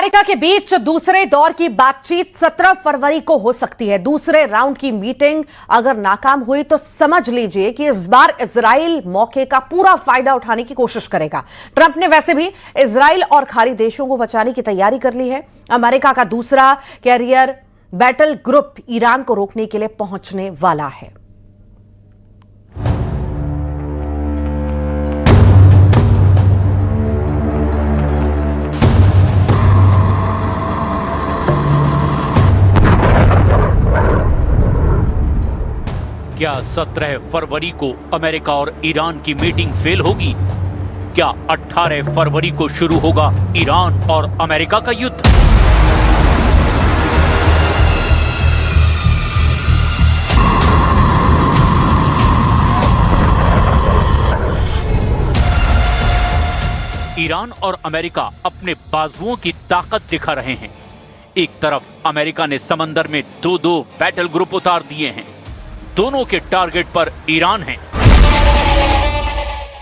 America के बीच दूसरे दौर की बातचीत 17 फरवरी को हो सकती है। दूसरे राउंड की मीटिंग अगर नाकाम हुई तो समझ लीजिए कि इस बार इजराइल मौके का पूरा फायदा उठाने की कोशिश करेगा। ट्रंप ने वैसे भी इजराइल और खाड़ी देशों को बचाने की तैयारी कर ली है। अमेरिका का दूसरा कैरियर बैटल ग्रुप ईरान को रोकने के लिए पहुंचने वाला है। क्या 17 फरवरी को अमेरिका और ईरान की मीटिंग फेल होगी? क्या 18 फरवरी को शुरू होगा ईरान और अमेरिका का युद्ध? ईरान और अमेरिका अपने बाजुओं की ताकत दिखा रहे हैं। एक तरफ अमेरिका ने समंदर में दो बैटल ग्रुप उतार दिए हैं, दोनों के टारगेट पर ईरान है।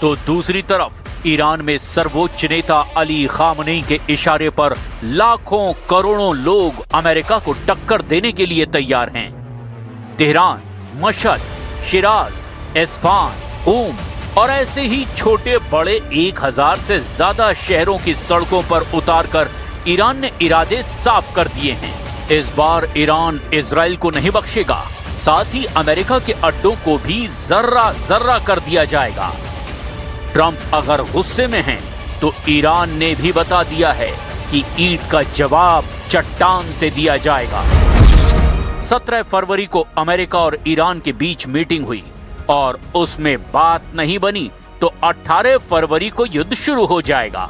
तो दूसरी तरफ ईरान में सर्वोच्च नेता अली खामनेई के इशारे पर लाखों करोड़ों लोग अमेरिका को टक्कर देने के लिए तैयार हैं। तेहरान, मशहद, शिराज, इस्फहान, क़ूम और ऐसे ही छोटे बड़े 1000 से ज्यादा शहरों की सड़कों पर उतारकर ईरान ने इरादे साफ कर दिए हैं। इस बार ईरान इजराइल को नहीं बख्शेगा, साथ ही अमेरिका के अड्डों को भी जर्रा कर दिया जाएगा। ट्रंप अगर गुस्से में हैं, तो ईरान ने भी बता दिया है कि ईंट का जवाब चट्टान से दिया जाएगा। 17 फरवरी को अमेरिका और ईरान के बीच मीटिंग हुई और उसमें बात नहीं बनी तो 18 फरवरी को युद्ध शुरू हो जाएगा।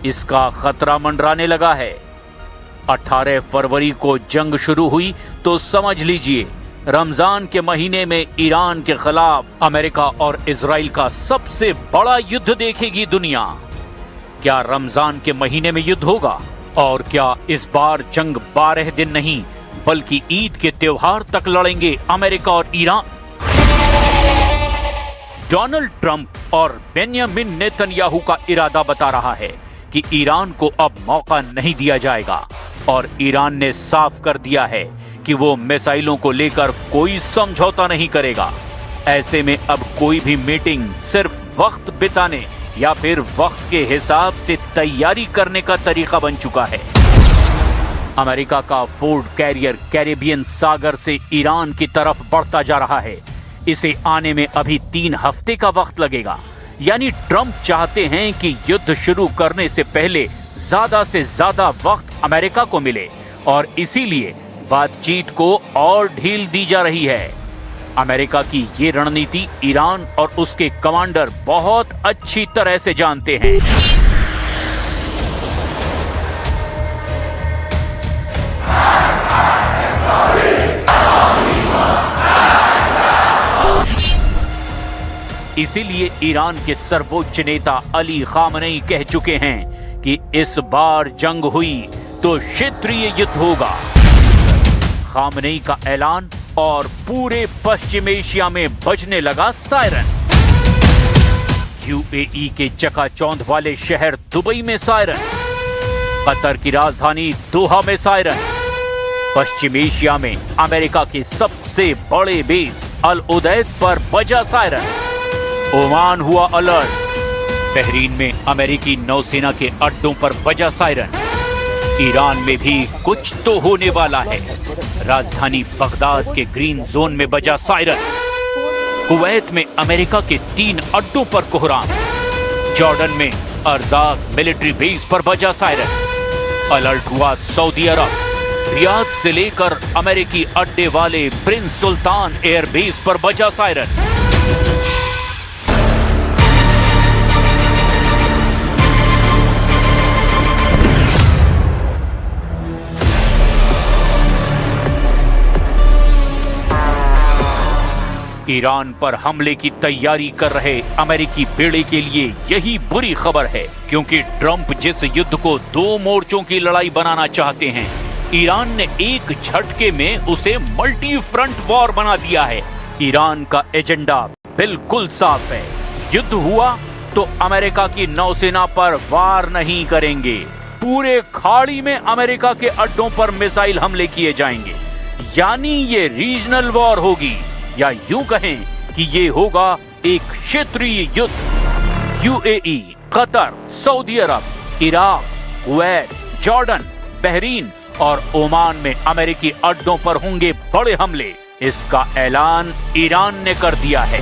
इसका खतरा मंडराने लगा है। 18 फरवरी को जंग शुरू हुई तो समझ लीजिए रमजान के महीने में ईरान के खिलाफ अमेरिका और इजराइल का सबसे बड़ा युद्ध देखेगी दुनिया। क्या रमजान के महीने में युद्ध होगा? और क्या इस बार जंग 12 दिन नहीं बल्कि ईद के त्योहार तक लड़ेंगे अमेरिका और ईरान? डोनाल्ड ट्रंप और बेंयामिन नेतन्याहू का इरादा बता रहा है कि ईरान को अब मौका नहीं दिया जाएगा और ईरान ने साफ कर दिया है कि वो मिसाइलों को लेकर कोई समझौता नहीं करेगा। ऐसे में अब कोई भी मीटिंग सिर्फ वक्त बिताने या फिर वक्त के हिसाब से तैयारी करने का तरीका बन चुका है। अमेरिका का फोर्ड कैरियर कैरेबियन सागर से ईरान की तरफ बढ़ता जा रहा है। इसे आने में अभी 3 हफ्ते का वक्त लगेगा। यानी ट्रंप चाहते हैं कि युद्ध शुरू करने से पहले ज्यादा से ज्यादा वक्त अमेरिका को मिले और इसीलिए बातचीत को और ढील दी जा रही है। अमेरिका की ये रणनीति ईरान और उसके कमांडर बहुत अच्छी तरह से जानते हैं। इसीलिए ईरान के सर्वोच्च नेता अली खामनेई कह चुके हैं कि इस बार जंग हुई तो क्षेत्रीय युद्ध होगा। खामनेई का ऐलान और पूरे पश्चिम एशिया में बजने लगा सायरन। यूएई के चकाचौंध वाले शहर दुबई में सायरन, कतर की राजधानी दोहा में सायरन, पश्चिम एशिया में अमेरिका के सबसे बड़े बेस अल उदैद पर बजा सायरन, ओमान हुआ अलर्ट, बहरीन में अमेरिकी नौसेना के अड्डों पर बजा सायरन, ईरान में भी कुछ तो होने वाला है, राजधानी बगदाद के ग्रीन जोन में बजा सायरन, कुवैत में अमेरिका के 3 अड्डों पर कोहराम, जॉर्डन में अर्जाक मिलिट्री बेस पर बजा सायरन, अलर्ट हुआ सऊदी अरब, रियाद से लेकर अमेरिकी अड्डे वाले प्रिंस सुल्तान एयरबेस पर बजा सायरन। ईरान पर हमले की तैयारी कर रहे अमेरिकी बेड़े के लिए यही बुरी खबर है, क्योंकि ट्रंप जिस युद्ध को 2 मोर्चों की लड़ाई बनाना चाहते हैं, ईरान ने एक झटके में उसे मल्टी फ्रंट वॉर बना दिया है। ईरान का एजेंडा बिल्कुल साफ है, युद्ध हुआ तो अमेरिका की नौसेना पर वार नहीं करेंगे, पूरे खाड़ी में अमेरिका के अड्डों पर मिसाइल हमले किए जाएंगे। यानी ये रीजनल वॉर होगी, या यूं कहें कि ये होगा एक क्षेत्रीय युद्ध। यूएई, कतर, सऊदी अरब, इराक, कुवैत, जॉर्डन, बहरीन और ओमान में अमेरिकी अड्डों पर होंगे बड़े हमले। इसका ऐलान ईरान ने कर दिया है।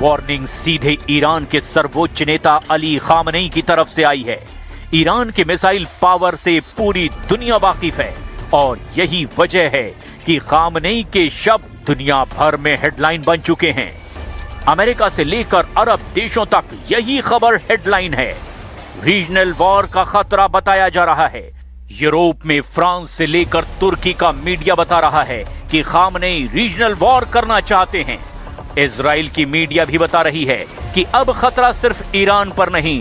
वार्निंग सीधे ईरान के सर्वोच्च नेता अली खामनेई की तरफ से आई है। ईरान के मिसाइल पावर से पूरी दुनिया वाकिफ है और यही वजह है कि खामनेई के शब्द दुनिया भर में हेडलाइन बन चुके हैं। अमेरिका से लेकर अरब देशों तक यही खबर हेडलाइन है। रीजनल वॉर का खतरा बताया जा रहा है। यूरोप में फ्रांस से लेकर तुर्की का मीडिया बता रहा है कि खामनेई रीजनल वॉर करना चाहते हैं। इजराइल की मीडिया भी बता रही है कि अब खतरा सिर्फ ईरान पर नहीं,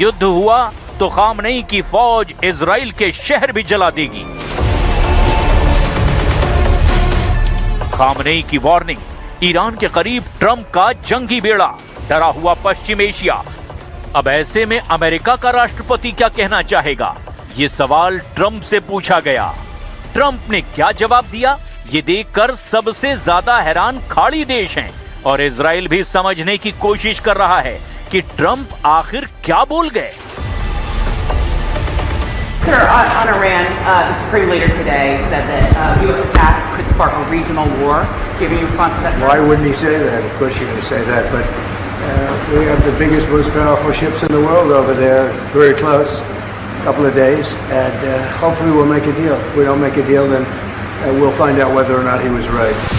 युद्ध हुआ तो खामनेई की फौज इजराइल के शहर भी जला देगी। खामनेई की वार्निंग, ईरान के करीब ट्रंप का जंगी बेड़ा, डरा हुआ पश्चिम एशिया। अब ऐसे में अमेरिका का राष्ट्रपति क्या कहना चाहेगा, ये सवाल ट्रंप से पूछा गया। ट्रंप ने क्या जवाब दिया, ये देखकर सबसे ज्यादा हैरान खाड़ी देश हैं और इजराइल भी समझने की कोशिश कर रहा है कि ट्रंप आखिर क्या बोल गए। Senator, on Iran, the Supreme Leader today said that U.S. attack could spark a regional war. Do you have any response to that? Why wouldn't he say that? Of course you're going to say that, but we have the biggest, most powerful ships in the world over there, very close, a couple of days, and hopefully we'll make a deal. If we don't make a deal, then we'll find out whether or not he was right.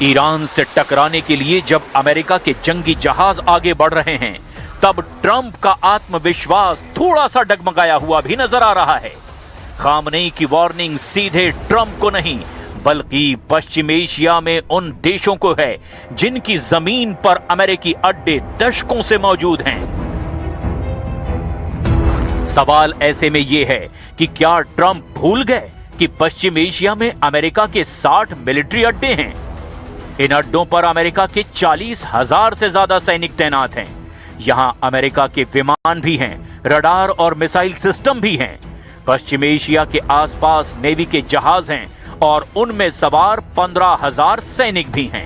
Iran से टकराने के लिए जब America के जंगी जहाज आगे बढ़ रहे हैं, तब ट्रंप का आत्मविश्वास थोड़ा सा डगमगाया हुआ भी नजर आ रहा है। खामनेई की वार्निंग सीधे ट्रंप को नहीं, बल्कि पश्चिम एशिया में उन देशों को है जिनकी जमीन पर अमेरिकी अड्डे दशकों से मौजूद हैं। सवाल ऐसे में यह है कि क्या ट्रंप भूल गए कि पश्चिम एशिया में अमेरिका के 60 मिलिट्री अड्डे हैं। इन अड्डों पर अमेरिका के 40,000 से ज्यादा सैनिक तैनात हैं। यहां अमेरिका के विमान भी हैं, रडार और मिसाइल सिस्टम भी हैं। पश्चिम एशिया के आसपास नेवी के जहाज हैं और उनमें सवार 15,000 सैनिक भी हैं।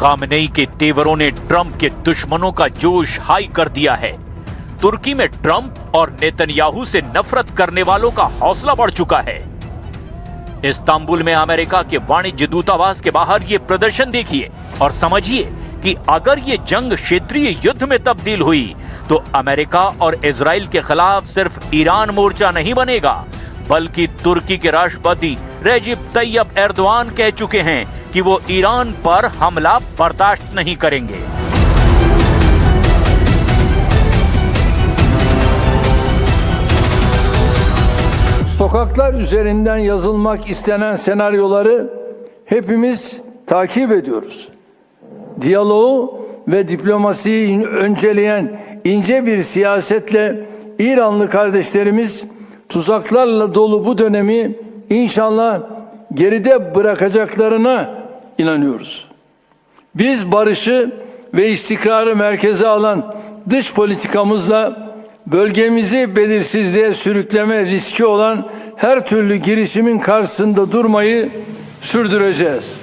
खामनेई के तेवरों ने ट्रंप के दुश्मनों का जोश हाई कर दिया है। तुर्की में ट्रंप और नेतन्याहू से नफरत करने वालों का हौसला बढ़ चुका है। इस्तांबुल में अमेरिका के वाणिज्य दूतावास के बाहर ये प्रदर्शन देखिए और समझिए कि अगर ये जंग क्षेत्रीय युद्ध में तब्दील हुई तो अमेरिका और इजराइल के खिलाफ सिर्फ ईरान मोर्चा नहीं बनेगा, बल्कि तुर्की के राष्ट्रपति रेजिब तैयब एर्दोआन कह चुके हैं कि वो ईरान पर हमला बर्दाश्त नहीं करेंगे। Sokaklar üzerinden yazılmak istenen senaryoları hepimiz takip ediyoruz. Diyaloğu ve diplomasiyi önceleyen ince bir siyasetle İranlı kardeşlerimiz tuzaklarla dolu bu dönemi inşallah geride bırakacaklarına inanıyoruz. Biz barışı ve istikrarı merkeze alan dış politikamızla bölgemizi belirsizliğe sürükleme riski olan her türlü girişimin karşısında durmayı sürdüreceğiz.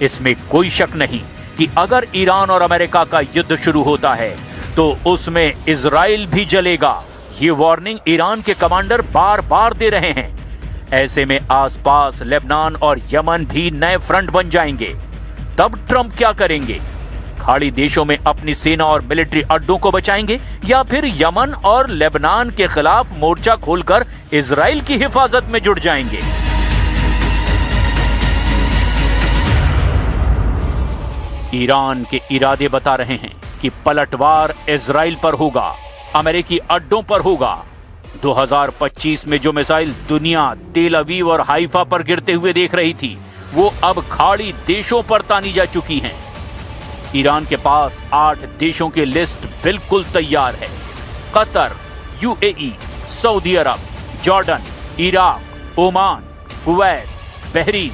इसमें कोई शक नहीं कि अगर Iran और America का युद्ध शुरू होता है तो उसमें इजराइल भी जलेगा। ये वार्निंग ईरान के कमांडर बार बार दे रहे हैं। ऐसे में आसपास लेबनान और यमन भी नए फ्रंट बन जाएंगे। तब ट्रंप क्या करेंगे? खाड़ी देशों में अपनी सेना और मिलिट्री अड्डों को बचाएंगे या फिर यमन और लेबनान के खिलाफ मोर्चा खोलकर इजराइल की हिफाजत में जुट जाएंगे? ईरान के इरादे बता रहे हैं कि पलटवार इजराइल पर होगा, अमेरिकी अड्डों पर होगा। 2025 में जो मिसाइल दुनिया तेल अवीव और हाइफा पर गिरते हुए देख रही थी, वो अब खाड़ी देशों पर तानी जा चुकी हैं। ईरान के पास 8 देशों की लिस्ट बिल्कुल तैयार है। Qatar, UAE, Saudi Arabia, Jordan, Iraq, Oman, Kuwait, Bahrain,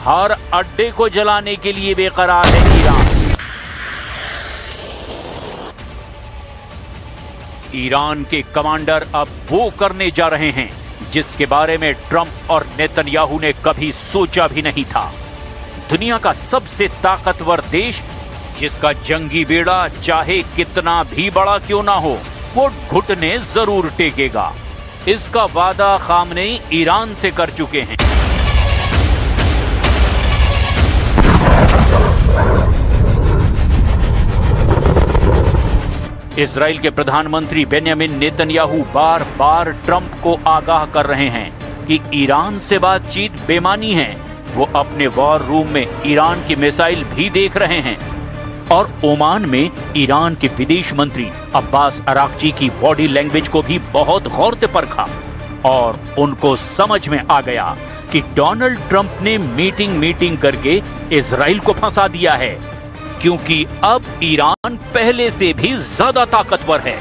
हर अड्डे को जलाने के लिए बेकरार है ईरान। ईरान के कमांडर अब वो करने जा रहे हैं जिसके बारे में ट्रंप और नेतन्याहू ने कभी सोचा भी नहीं था। दुनिया का सबसे ताकतवर देश, जिसका जंगी बेड़ा चाहे कितना भी बड़ा क्यों ना हो, वो घुटने जरूर टेकेगा। इसका वादा खामनेई ईरान से कर चुके हैं। इजराइल के प्रधानमंत्री बेंयामिन नेतन्याहू बार बार ट्रंप को आगाह कर रहे हैं कि ईरान से बातचीत बेमानी है। वो अपने वॉर रूम में ईरान की मिसाइल भी देख रहे हैं और ओमान में ईरान के विदेश मंत्री अब्बास अराक्ची की बॉडी लैंग्वेज को भी बहुत गौर से परखा और उनको समझ में आ गया कि डोनाल्ड ट्रंप ने मीटिंग करके इजराइल को फंसा दिया है, क्योंकि अब ईरान पहले से भी ज्यादा ताकतवर है।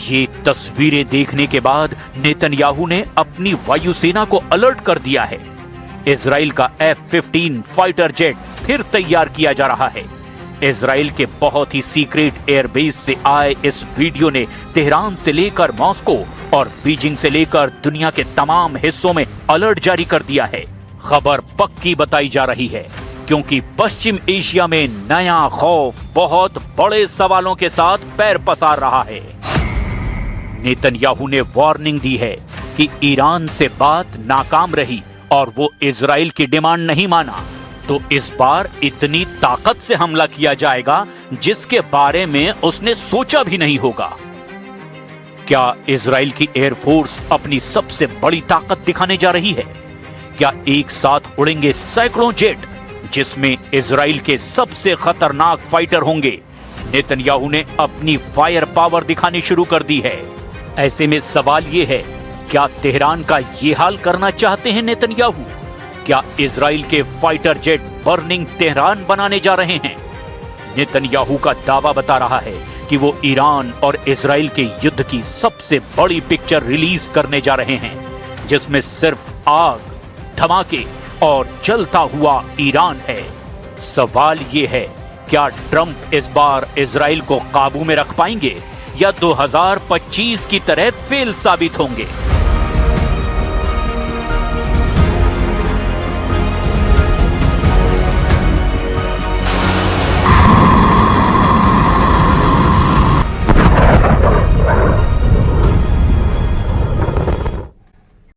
ये तस्वीरें देखने के बाद नेतन्याहू ने अपनी वायुसेना को अलर्ट कर दिया है। इजराइल का F-15 फाइटर जेट फिर तैयार किया जा रहा है। इजराइल के बहुत ही सीक्रेट एयरबेस से आए इस वीडियो ने तेहरान से लेकर मॉस्को और बीजिंग से लेकर दुनिया के तमाम हिस्सों में अलर्ट जारी कर दिया है। खबर पक्की बताई जा रही है, क्योंकि पश्चिम एशिया में नया खौफ बहुत बड़े सवालों के साथ पैर पसार रहा है। नेतन्याहू ने वार्निंग दी है कि ईरान से बात नाकाम रही और वो इजराइल की डिमांड नहीं माना तो इस बार इतनी ताकत से हमला किया जाएगा जिसके बारे में उसने सोचा भी नहीं होगा। क्या इजराइल की एयरफोर्स अपनी सबसे बड़ी ताकत दिखाने जा रही है? क्या एक साथ उड़ेंगे सैकड़ों जेट, जिसमें इजराइल के सबसे खतरनाक फाइटर होंगे? नेतन्याहू ने अपनी फायर पावर दिखानी शुरू कर दी है। ऐसे में सवाल यह है, क्या तेहरान का ये हाल करना चाहते हैं नेतन्याहू? क्या इजराइल के फाइटर जेट बर्निंग तेहरान बनाने जा रहे हैं? नेतन्याहू का दावा बता रहा है कि वो ईरान और इजराइल के युद्ध की सबसे बड़ी पिक्चर रिलीज करने जा रहे हैं, जिसमें सिर्फ आग, धमाके और जलता हुआ ईरान है। सवाल ये है, क्या ट्रंप इस बार इजराइल को काबू में रख पाएंगे या 2025 की तरह फेल साबित होंगे?